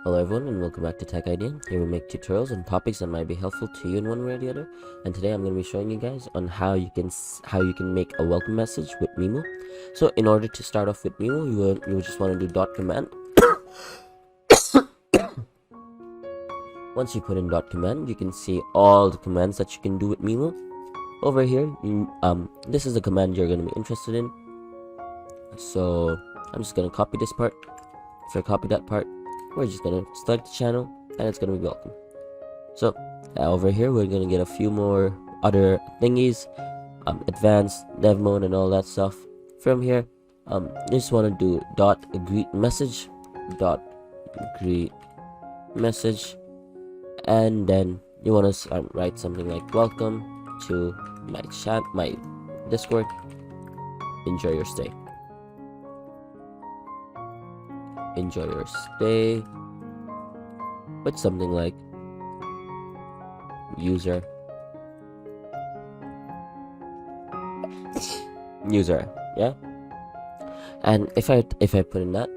Hello everyone and welcome back to Tech Idea. Here we make tutorials on topics that might be helpful to you in one way or the other. And today I'm going to be showing you guys on how you can make a welcome message with Mimu. So in order to start off with Mimu, you would just want to do dot command. Once you put in dot command, you can see all the commands that you can do with Mimu. Over here, this is the command you're going to be interested in. So I'm just going to copy this part. If I copy that part, we're just gonna select the channel and it's gonna be welcome. So over here we're gonna get a few more other thingies, advanced dev mode and all that stuff. From here, you just want to do dot greet message, and then you want to write something like welcome to my Discord. Enjoy your stay. Enjoy your stay with something like user, yeah. And if I put in that,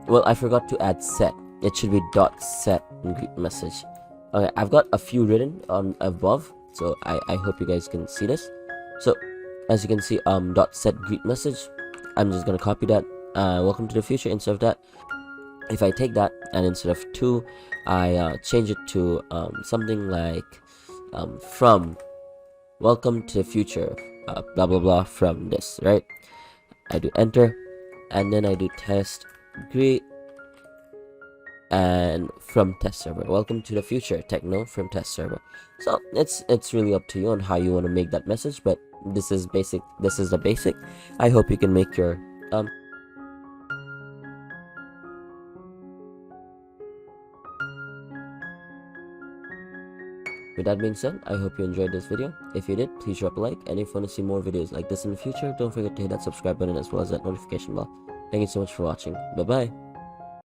well, I forgot to add set. It should be dot set greet message. Okay, I've got a few written on above, so I hope you guys can see this. So as you can see, dot set greet message, I'm just gonna copy that. Welcome to the future. Instead of that, if I take that and instead of 2, I change it to something like from welcome to the future, blah blah blah from this, right? I do enter and then I do test greet and from test server, welcome to the future techno from test server. So it's really up to you on how you want to make that message, but this is the basic. I hope you can make your With that being said, I hope you enjoyed this video. If you did, please drop a like, and if you want to see more videos like this in the future, don't forget to hit that subscribe button as well as that notification bell. Thank you so much for watching. Bye bye.